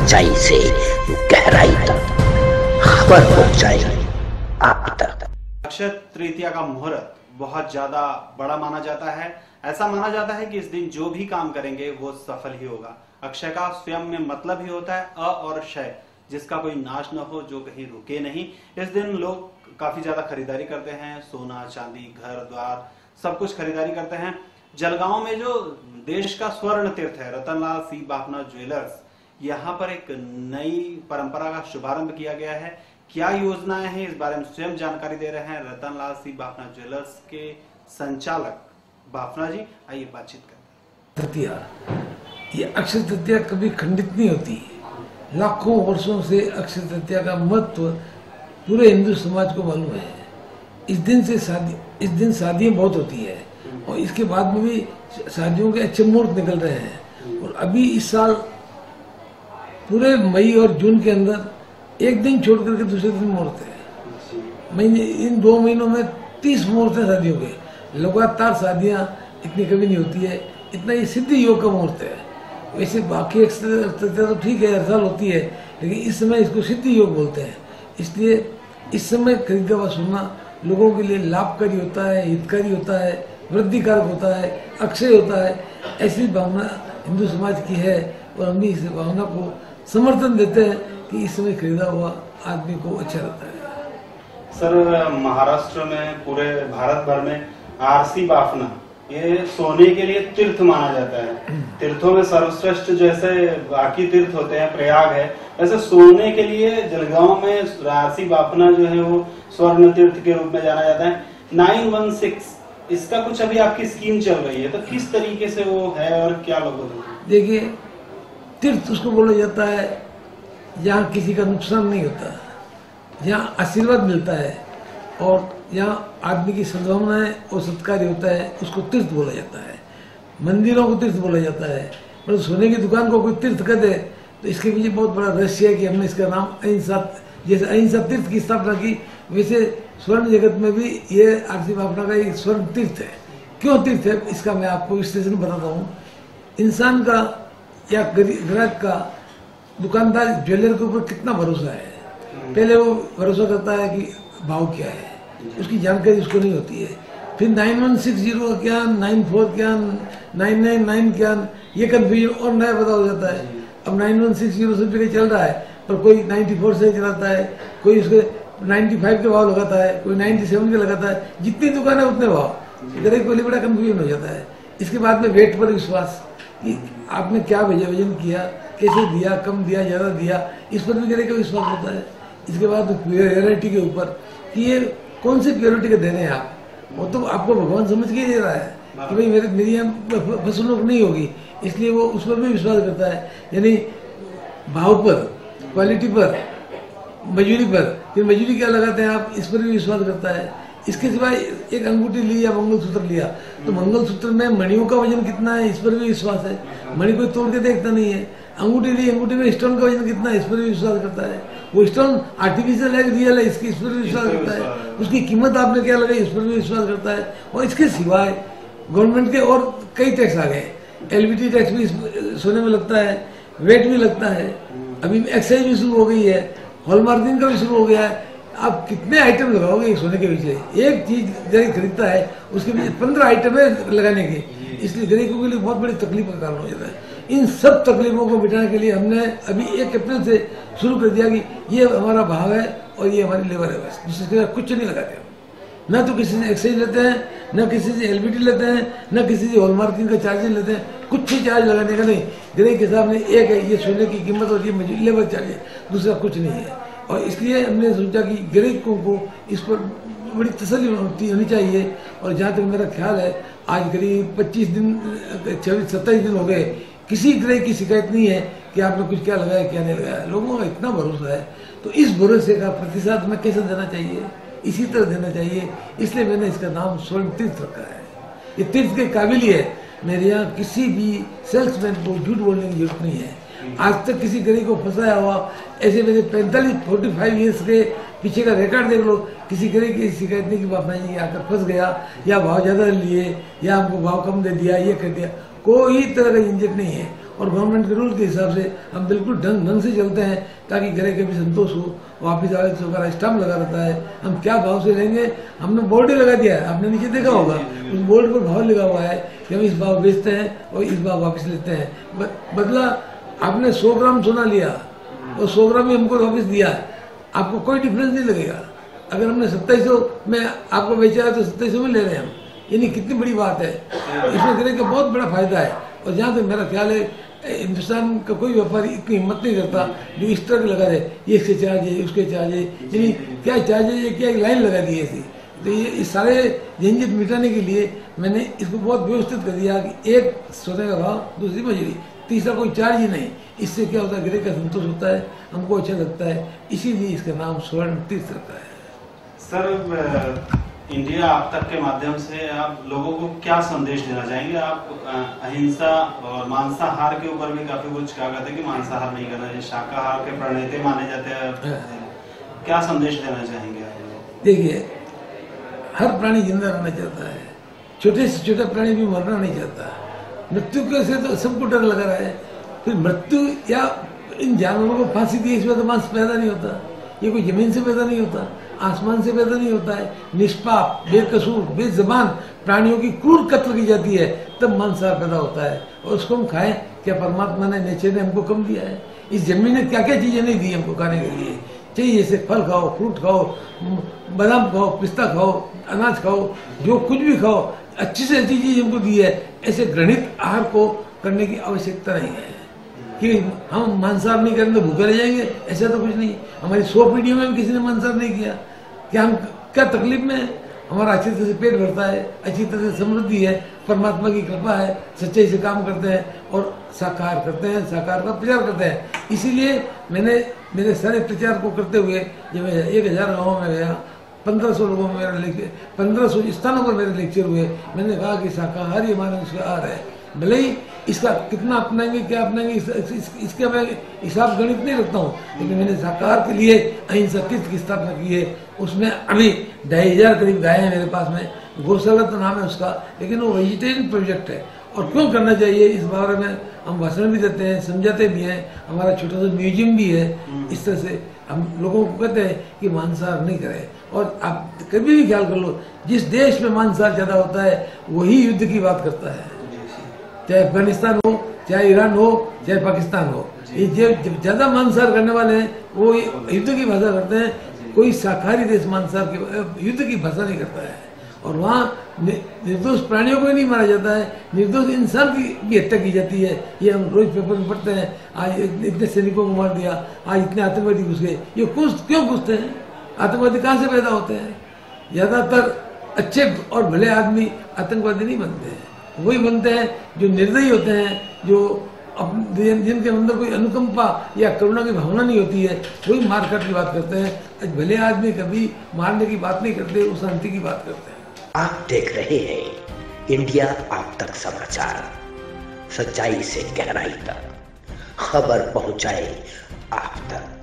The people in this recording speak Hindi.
सच्चाई से गहराई तक खबर पहुंचाई आप तक। अक्षय तृतीया का मुहूर्त बहुत ज्यादा बड़ा माना जाता है। ऐसा माना जाता है कि इस दिन जो भी काम करेंगे वो सफल ही होगा। अक्षय का स्वयं में मतलब ही होता है अ और शय, जिसका कोई नाश न हो, जो कहीं रुके नहीं। इस दिन लोग काफी ज्यादा खरीदारी करते हैं, सोना चांदी घर द्वार सब कुछ खरीदारी करते हैं। जलगांव में जो देश का स्वर्ण तीर्थ है रतनलाल सी बाफना ज्वेलर्स, यहाँ पर एक नई परंपरा का शुभारंभ किया गया है। क्या योजनाएं हैं इस बारे में स्वयं जानकारी दे रहे हैं रतनलाल सी बाफना ज्वेलर्स के संचालक बाफना जी। आइए बातचीत करते हैं। तृतीया, ये अक्षय तृतीया कभी खंडित नहीं होती। लाखों वर्षों से अक्षय तृतीया का महत्व पूरे हिंदू समाज को मालूम है। इस दिन शादियां बहुत होती है और इसके बाद में भी शादियों के अच्छे मुहूर्त निकल रहे हैं। और अभी इस साल पूरे मई और जून के अंदर एक दिन छोड़ करके दूसरे दिन मुहूर्त है। महीने इन 2 महीनों में 30 मुहूर्त है शादियों के। लगातार शादियां इतनी कभी नहीं होती है। इतना ये सिद्धि योग का मुहूर्त है। वैसे बाकी तृतीया तो ठीक है, हर साल होती है, लेकिन इस समय इसको सिद्धि योग बोलते हैं। इसलिए इस समय खरीदा हुआ सोना लोगों के लिए लाभकारी होता है, हितकारी होता है, वृद्धिकारक होता है, अक्षय होता है। ऐसी भावना हिंदू समाज की है और हम भी इस भावना को समर्थन देते हैं कि इस समय खरीदा हुआ आदमी को अच्छा लगता है। सर, महाराष्ट्र में पूरे भारत भर में आरसी बाफना ये सोने के लिए तीर्थ माना जाता है। तीर्थों में सर्वश्रेष्ठ जैसे बाकी तीर्थ होते हैं, प्रयाग है, वैसे सोने के लिए जलगांव में आरसी बाफना जो है वो स्वर्ण तीर्थ के रूप में जाना जाता है। 916 इसका कुछ अभी आपकी स्कीम चल रही है, तो किस तरीके से वो है और क्या लोग? देखिए, तीर्थ उसको बोला जाता है जहाँ किसी का नुकसान नहीं होता, जहाँ आशीर्वाद मिलता है और यहाँ आदमी की सद्भावनाएं और सत्कार होता है, उसको तीर्थ बोला जाता है। मंदिरों को तीर्थ बोला जाता है। मतलब सोने की दुकान को कोई तीर्थ कर दे तो इसके पीछे बहुत बड़ा रहस्य है कि हमने इसका नाम अहिंसा, जैसे अहिंसा तीर्थ की स्थापना की, वैसे स्वर्ण जगत में भी ये आरसी बाफना का एक स्वर्ण तीर्थ है। क्यों तीर्थ है इसका मैं आपको विश्लेषण बताता हूँ। इंसान का या ग्राहक का दुकानदार ज्वेलर के ऊपर कितना भरोसा है, पहले वो भरोसा करता है कि भाव क्या है, उसकी जानकारी उसको नहीं होती है। फिर 9160 क्या, 94 क्या, 999 क्या, ये कंफ्यूजन और नया पता हो जाता है। अब 9160 से चल रहा है, पर कोई 94 से चलाता है, कोई उसके 95 के भाव लगाता है, कोई 97 के लगाता है। जितनी दुकान है उतने भाव। ग्राहक को लिए बड़ा कंफ्यूजन हो जाता है। इसके बाद में वेट पर विश्वास कि आपने क्या वजन किया, कैसे दिया, कम दिया, ज्यादा दिया, इस पर भी ग्राहक का विश्वास होता है। इसके बाद प्योरिटी के ऊपर कि ये कौन सी प्योरिटी के दे रहे हैं आप, वो तो आपको भगवान समझ के दे रहा है कि भाई मेरी यहाँ फसलों नहीं होगी, इसलिए वो उस पर भी विश्वास करता है। यानी भाव पर, क्वालिटी पर, मजूरी पर। फिर मजूरी क्या लगाते हैं आप, इस पर भी विश्वास करता है। इसके सिवाय एक अंगूठी ली या मंगलसूत्र लिया तो मंगलसूत्र में मणियों का वजन कितना है, इस पर भी विश्वास है। मणि कोई तोड़ के देखता नहीं है। अंगूठी ली, अंगूठी में स्टोन का वजन कितना है, इस पर भी विश्वास करता है। वो स्टोन आर्टिफिशियल है, रियल है, इस पर भी विश्वास करता है। उसकी कीमत आपने क्या लगाई, इस पर भी विश्वास करता है। और इसके सिवाय गवर्नमेंट के और कई टैक्स आ गए। LBT टैक्स भी सोने में लगता है, वेट भी लगता है, अभी एक्साइज भी शुरू हो गई है, हॉलमार्किंग का भी शुरू हो गया है। आप कितने आइटम लगाओगे सोने के पीछे? एक चीज गरीब खरीदता है उसके पीछे 15 आइटम है लगाने के, इसलिए गरीबों के लिए बहुत बड़ी तकलीफ का कारण हो जाता है। इन सब तकलीफों को मिटाने के लिए हमने अभी 1 अप्रैल से शुरू कर दिया कि ये हमारा भाव है और ये हमारी लेबर है, बस दूसरे के कुछ नहीं लगाते हम। न तो किसी से एक्साइज लेते हैं, न किसी से LBT लेते हैं, न किसी से हॉलमार्किंग का चार्जेस लेते हैं, कुछ ही चार्ज लगाने का नहीं। गरीब के सामने एक है, ये सोने की कीमत और ये लेबर चार्ज, दूसरा कुछ नहीं है। और इसलिए हमने सोचा कि गरीबों को इस पर बड़ी तसल्ली होनी चाहिए। और जहाँ तक मेरा ख्याल है, आज करीब 25 दिन 27 दिन हो गए, किसी तरह की शिकायत नहीं है कि आपने कुछ क्या लगाया क्या नहीं लगाया। लोगों का इतना भरोसा है, तो इस भरोसे का प्रतिशत में कैसे देना चाहिए, इसी तरह देना चाहिए। इसलिए मैंने इसका नाम स्वर्ण तीर्थ रखा है। ये तीर्थ के काबिल ही है। मेरे यहाँ किसी भी सेल्समैन को झूठ बोलने की जरूरत नहीं है। आज तक किसी गरीब को फंसाया हुआ, ऐसे मेरे 45 ईयर्स के पीछे का रिकॉर्ड देख लो, किसी गरीब की शिकायत नहीं कि बापना जी आकर फंस गया, या भाव ज्यादा लिए, या हमको भाव कम दे दिया, ये कर दिया। कोई तरह का झंझट नहीं है। और गवर्नमेंट के रूल के हिसाब से हम बिल्कुल ढंग से चलते हैं, ताकि ग्राहक के भी संतोष हो। वापिस आए तो हमारा स्टाम्प लगा रहता है, हम क्या भाव से लेंगे, हमने बोर्ड ही लगा दिया है, आपने नीचे देखा होगा, उस बोर्ड पर भाव लगा हुआ है कि हम इस भाव बेचते हैं और इस भाव वापस लेते हैं। बदला आपने 100 ग्राम सोना लिया और 100 ग्राम ही हमको वापस दिया, आपको कोई डिफरेंस नहीं लगेगा। अगर हमने 2700 में आपको बेचा है तो 2700 में ले रहे हैं हम, यानी कितनी बड़ी बात है। इसमें ग्राहक का बहुत बड़ा फायदा है। और जहाँ तक मेरा ख्याल है, हिंदुस्तान का कोई व्यापारी इतनी हिम्मत नहीं करता जो इस तरह लगा दे, ये इसके चार्ज है, उसके चार्ज है, यानी क्या चार्ज है, ये क्या एक लाइन लगा दी है ऐसी। तो ये इस सारे झंझट मिटाने के लिए मैंने इसको बहुत व्यवस्थित कर दिया कि एक सोने का भाव, दूसरी मजदूरी, तीसरा कोई चार्ज ही नहीं। इससे क्या होता है, ग्राहक का संतोष होता है, हमको अच्छा लगता है, इसीलिए इसका नाम स्वर्ण तीर्थ रखा है। सर, इंडिया आप तक के माध्यम से आप लोगों को क्या संदेश देना चाहेंगे? आप अहिंसा और मांसाहार के ऊपर भी काफी कुछ कहा करते हैं कि मांसाहार नहीं करना चाहिए, शाकाहार के प्रणेता माने जाते हैं, क्या संदेश देना चाहेंगे आप? देखिए, हर प्राणी जिंदा रहना चाहता है, छोटे से छोटा प्राणी भी मरना नहीं चाहता। मृत्यु के से तो सबको डर लगा रहा है, फिर मृत्यु या इन जानवरों को फांसी दी, इसमें तो मांस पैदा नहीं होता, ये कोई जमीन से पैदा नहीं होता, आसमान से पैदा नहीं होता है। निष्पाप, बेकसूर, बेज़बान प्राणियों की क्रूर कत्ल की जाती है, तब मांसाहार पैदा होता है और उसको हम खाएं। क्या परमात्मा ने, नेचर ने हमको कम दिया है? इस जमीन ने क्या क्या चीजें नहीं दी हमको खाने के लिए? चाहिए जैसे फल खाओ, फ्रूट खाओ, बादाम खाओ, पिस्ता खाओ, अनाज खाओ, जो कुछ भी खाओ, अच्छी से अच्छी चीज हमको दी है। ऐसे घृणित आहार को करने की आवश्यकता नहीं है कि हम मांसाहार नहीं करेंगे तो भूखे रह जाएंगे, ऐसा तो कुछ नहीं। हमारी 100 पीढ़ियों में भी किसी ने मांसाहार नहीं किया, क्या हम क्या तकलीफ में है? हमारा अच्छी तरह से पेट भरता है, अच्छी तरह से समृद्धि है, परमात्मा की कृपा है, सच्चाई से काम करते हैं और साकार करते हैं, साकार का प्रचार करते हैं। इसीलिए मैंने मेरे सारे प्रचार को करते हुए, जब मैं 1000 गाँव में गया, 1500 लोगों में मेरा लेक्चर, 1500 स्थानों पर मेरे लेक्चर हुए, मैंने कहा कि शाकाहारी हमारा आहार है। भले ही इसका कितना अपनाएंगे, क्या अपनाएंगे, इसका मैं हिसाब गणित नहीं रखता हूँ, लेकिन मैंने शाकाहार के लिए अहिंसा तीर्थ की स्थापना की है। उसमें अभी 2500 करीब गाय हैं मेरे पास में, गौशाला तो नाम है उसका, लेकिन वो वेजिटेरियन प्रोजेक्ट है। और क्यों करना चाहिए इस बारे में हम भाषण भी देते हैं, समझाते भी हैं, हमारा छोटा सा म्यूजियम भी है। इस तरह से हम लोगों को कहते हैं कि मांसाहार नहीं करें। और आप कभी भी ख्याल कर लो, जिस देश में मांसाहार ज्यादा होता है वही युद्ध की बात करता है, चाहे अफगानिस्तान हो, चाहे ईरान हो, चाहे पाकिस्तान हो। ये जब ज्यादा मांसाहार करने वाले हैं वो युद्ध की भाषा करते हैं। कोई शाकाहारी देश मांसाहार की युद्ध की भाषा नहीं करता है। और वहाँ निर्दोष प्राणियों को ही नहीं मारा जाता है, निर्दोष इंसान की भी हत्या की जाती है। ये हम रोज पेपर में पढ़ते हैं, आज इतने सैनिकों को मार दिया, आज इतने आतंकवादी घुस गए। ये क्यों घुसते हैं? आतंकवादी कहाँ से पैदा होते हैं? ज्यादातर अच्छे और भले आदमी आतंकवादी नहीं बनते हैं, वही बनते हैं जो निर्दयी होते हैं, जो जिनके अंदर कोई अनुकंपा या करुणा की भावना नहीं होती है, वही मारकाट की बात करते हैं। भले आदमी कभी मारने की बात नहीं करते, वो शांति की बात करते हैं। आप देख रहे हैं इंडिया आप तक समाचार, सच्चाई से गहराई तक खबर पहुंचाए आप तक।